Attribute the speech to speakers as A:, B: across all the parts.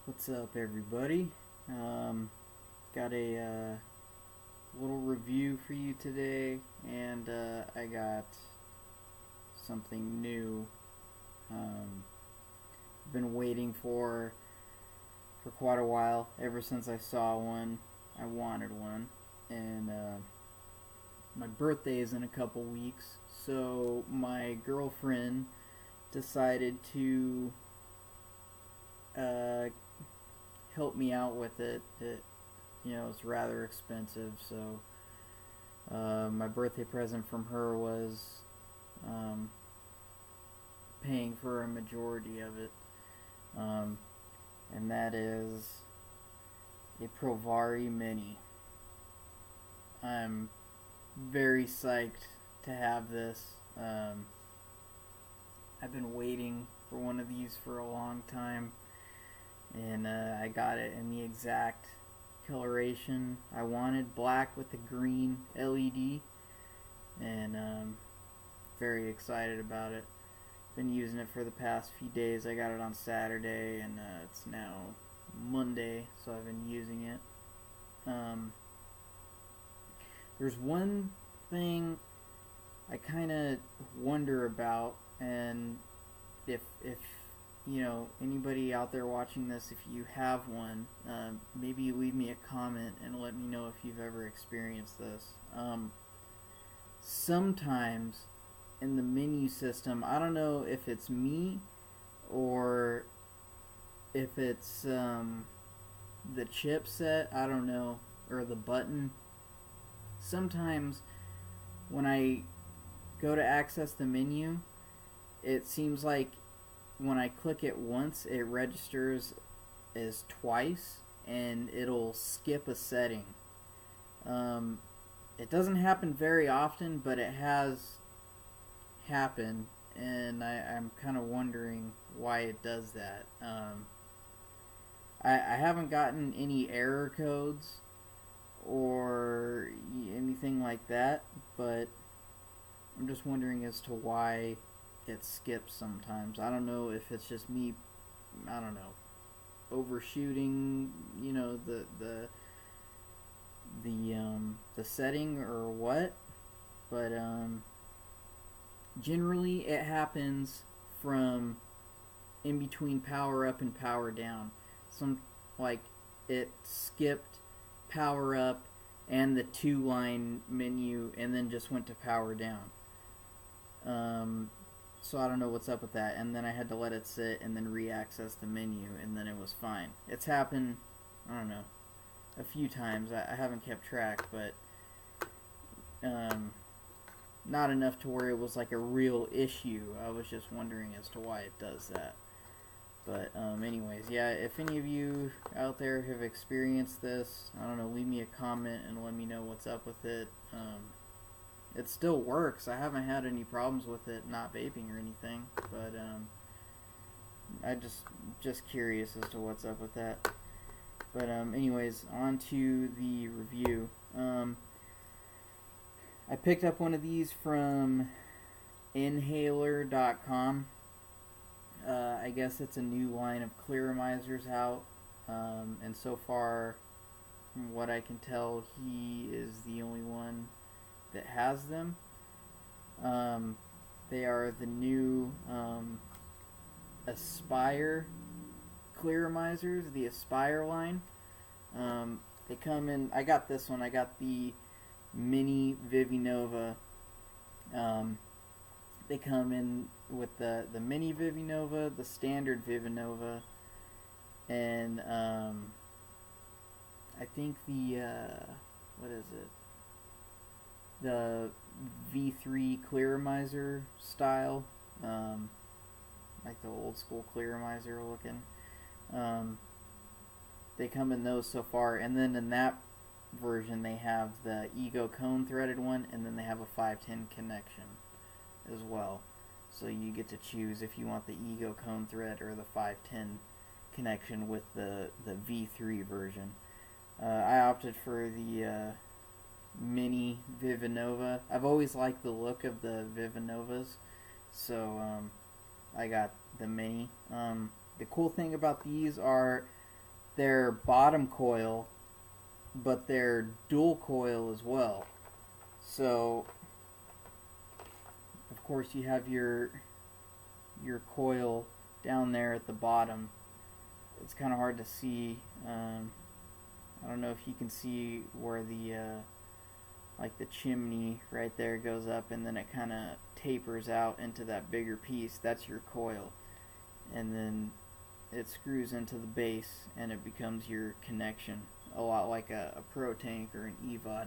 A: What's up, everybody? Got a little review for you today, and I got something new. Been waiting for quite a while. Ever since I saw one, I wanted one, and my birthday is in a couple weeks, so my girlfriend decided to uh, help me out with it. It's rather expensive, so my birthday present from her was um, paying for a majority of it, um, and that is a Provari Mini. I'm very psyched to have this. I've been waiting for one of these for a long time, and I got it in the exact coloration I wanted, black with the green LED, and very excited about it. Been using it for the past few days. I got it on Saturday, and it's now Monday, so I've been using it. Um, there's one thing I kind of wonder about, and if anybody out there watching this, if you have one, maybe leave me a comment and let me know if you've ever experienced this. Sometimes in the menu system, I don't know if it's me or if it's the chipset, I don't know, or the button. Sometimes when I go to access the menu, it seems like when I click it once, it registers as twice, and it'll skip a setting. It doesn't happen very often, but it has happened, and I'm kind of wondering why it does that. I haven't gotten any error codes or anything like that, but I'm just wondering as to why it skips sometimes. I don't know if it's just me, I don't know, overshooting, the setting or what, but generally it happens from in between power up and power down. Some like it skipped power up and the 2-line menu and then just went to power down. So I don't know what's up with that. And then I had to let it sit and then re-access the menu, and then it was fine. It's happened, I don't know, a few times. I haven't kept track, but not enough to where it was like a real issue. I was just wondering as to why it does that. But anyways, yeah, if any of you out there have experienced this, I don't know, leave me a comment and let me know what's up with it. It still works. I haven't had any problems with it not vaping or anything, but I just curious as to what's up with that. But anyways, on to the review. I picked up one of these from inhaler.com. I guess it's a new line of clearomizers out, and so far, from what I can tell, he is the only one that has them. They are the new Aspire clearomizers, the Aspire line. They come in. I got this one. I got the mini Vivi Nova. They come in with the mini Vivi Nova, the standard Vivi Nova, and I think the what is it? The V3 clearomizer style, like the old school clearomizer looking. They come in those so far, and then in that version they have the Ego cone threaded one, and then they have a 510 connection as well. So you get to choose if you want the Ego cone thread or the 510 connection with the V3 version. I opted for the mini Vivi Nova. I've always liked the look of the Vivi Novas, so I got the mini. The cool thing about these are they're bottom coil, but they're dual coil as well. So of course you have your coil down there at the bottom. It's kind of hard to see. I don't know if you can see where the like the chimney right there goes up, and then it kind of tapers out into that bigger piece. That's your coil, and then it screws into the base and it becomes your connection, a lot like a Pro Tank or an EVOD.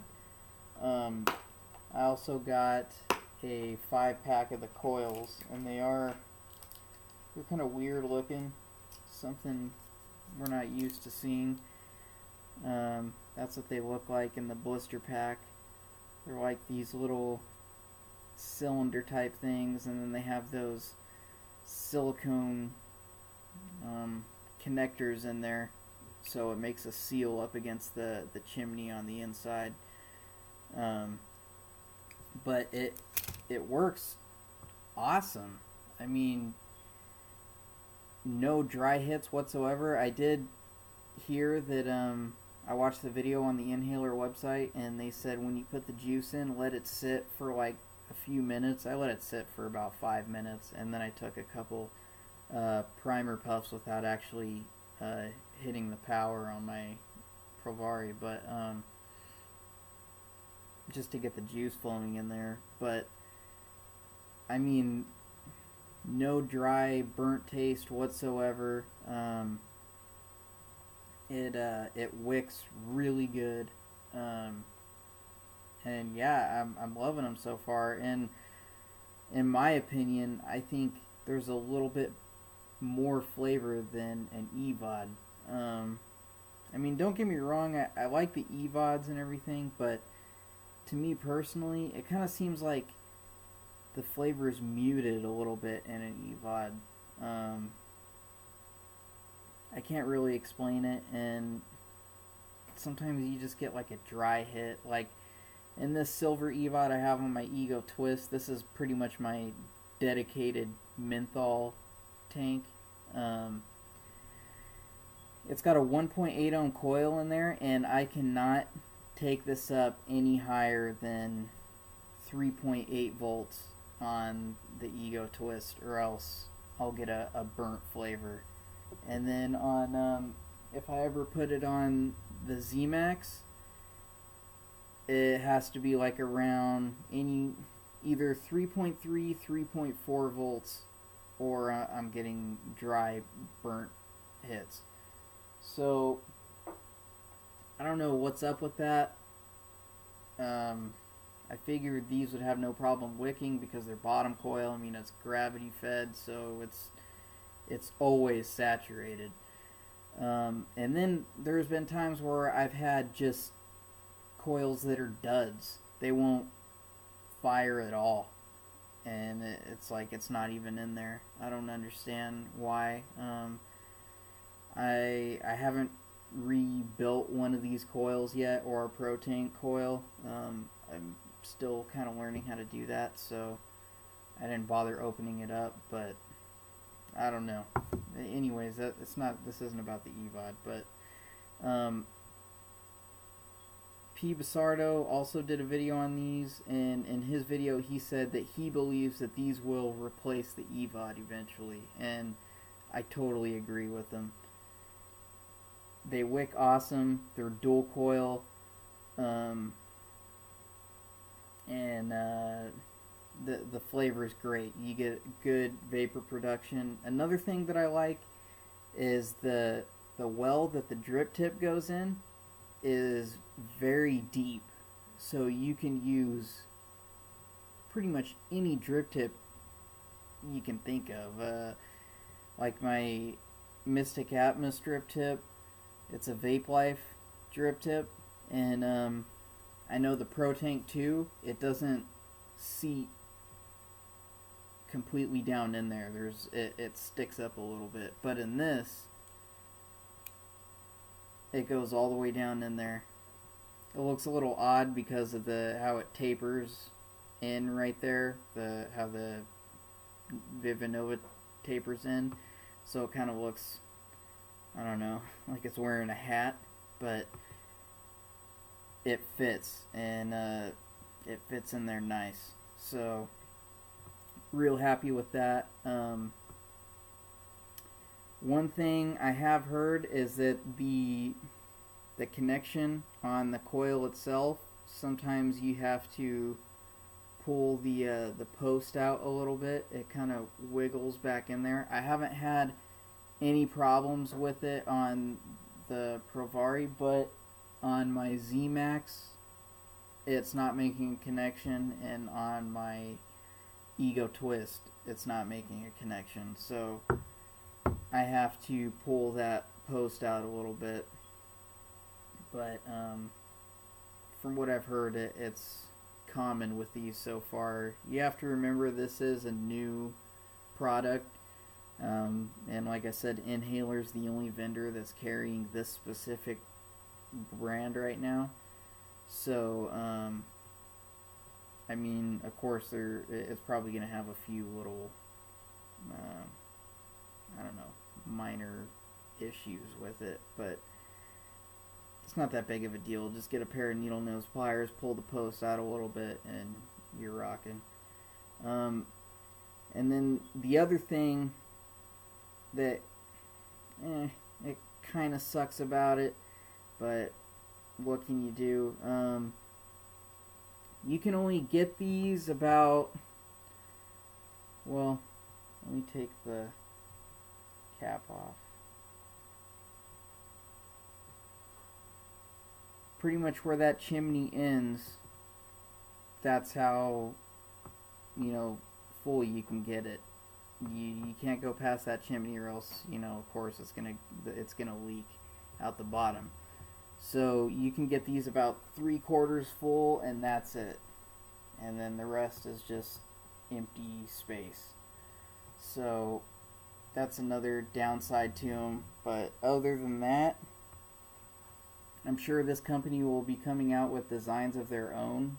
A: I also got a 5-pack of the coils, and they're kind of weird looking, something we're not used to seeing. That's what they look like in the blister pack. They're like these little cylinder type things, and then they have those silicone connectors in there, so it makes a seal up against the chimney on the inside. But it works awesome. I mean, no dry hits whatsoever. I did hear that I watched the video on the Inhaler website, and they said when you put the juice in, let it sit for like a few minutes. I let it sit for about 5 minutes, and then I took a couple primer puffs without actually hitting the power on my Provari, but just to get the juice flowing in there. But I mean, no dry, burnt taste whatsoever. It wicks really good, and yeah, I'm loving them so far. And in my opinion, I think there's a little bit more flavor than an EVOD. I mean, don't get me wrong, I like the EVODs and everything, but to me personally, it kind of seems like the flavor is muted a little bit in an EVOD. I can't really explain it, and sometimes you just get like a dry hit. Like in this silver EVOD I have on my Ego Twist, this is pretty much my dedicated menthol tank. It's got a 1.8 ohm coil in there, and I cannot take this up any higher than 3.8 volts on the Ego Twist, or else I'll get a burnt flavor. And then on if I ever put it on the ZMAX, it has to be like around either 3.3, 3.4 volts, or I'm getting dry, burnt hits. So I don't know what's up with that. I figured these would have no problem wicking because they're bottom coil. I mean, it's gravity fed, so it's always saturated. And then there's been times where I've had just coils that are duds. They won't fire at all, and it's like it's not even in there. I don't understand why. I haven't rebuilt one of these coils yet, or a Pro Tank coil. I'm still kind of learning how to do that, so I didn't bother opening it up, but I don't know. Anyways, this isn't about the EVOD, but P. Basardo also did a video on these, and in his video he said that he believes that these will replace the EVOD eventually, and I totally agree with him. They wick awesome. They're dual coil, and the flavor is great. You get good vapor production. Another thing that I like is the well that the drip tip goes in is very deep, so you can use pretty much any drip tip you can think of. Like my Mystic Atmos drip tip, it's a Vape Life drip tip, and I know the Pro Tank 2, it doesn't seat completely down in there. It sticks up a little bit, but in this, it goes all the way down in there. It looks a little odd because of how it tapers in right there, how the Vivi Nova tapers in, so it kind of looks, I don't know, like it's wearing a hat, but it fits, and it fits in there nice. So real happy with that. One thing I have heard is that the connection on the coil itself, sometimes you have to pull the post out a little bit. It kind of wiggles back in there. I haven't had any problems with it on the Provari, but on my Z-Max it's not making a connection, and on my Ego Twist it's not making a connection. So I have to pull that post out a little bit. But from what I've heard, it's common with these so far. You have to remember this is a new product, and like I said, Inhaler's the only vendor that's carrying this specific brand right now. So I mean, of course, it's probably going to have a few little I don't know, minor issues with it, but it's not that big of a deal. Just get a pair of needle nose pliers, pull the post out a little bit, and you're rocking. And then the other thing that it kind of sucks about it, but what can you do? You can only get these about, well, let me take the cap off. Pretty much where that chimney ends, that's how, you know, full you can get it. You can't go past that chimney, or else, you know, of course it's gonna leak out the bottom. So you can get these about 3/4 full, and that's it. And then the rest is just empty space. So that's another downside to them. But other than that, I'm sure this company will be coming out with designs of their own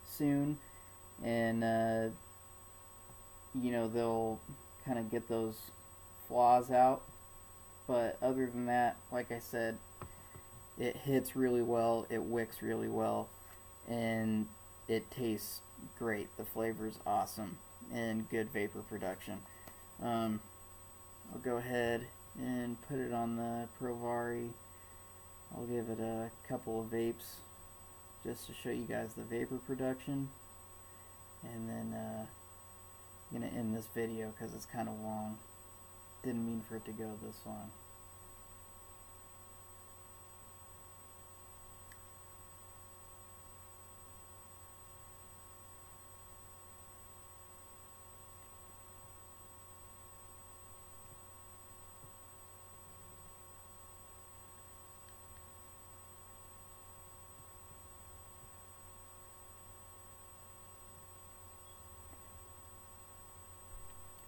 A: soon, and you know, they'll kind of get those flaws out. But other than that, like I said, it hits really well, it wicks really well, and it tastes great. The flavor's awesome, and good vapor production. I'll go ahead and put it on the Provari. I'll give it a couple of vapes just to show you guys the vapor production, and then I'm going to end this video because it's kind of long. Didn't mean for it to go this long.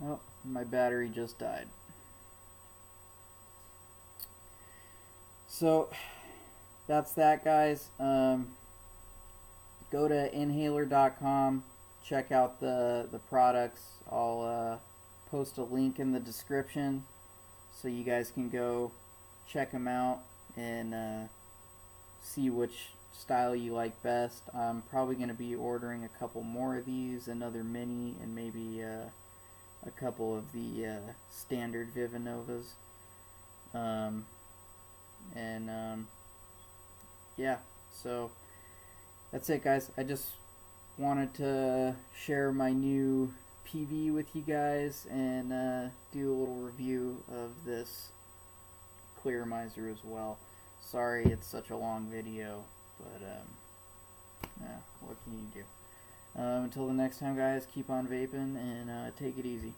A: Oh, my battery just died. So that's that, guys. Go to inhaler.com, check out the products. I'll post a link in the description so you guys can go check them out and see which style you like best. I'm probably going to be ordering a couple more of these, another mini, and maybe a couple of the standard Vivi Novas. Yeah, so that's it, guys. I just wanted to share my new PV with you guys and do a little review of this clearomizer as well. Sorry it's such a long video, but yeah, what can you do? Until the next time, guys, keep on vaping and take it easy.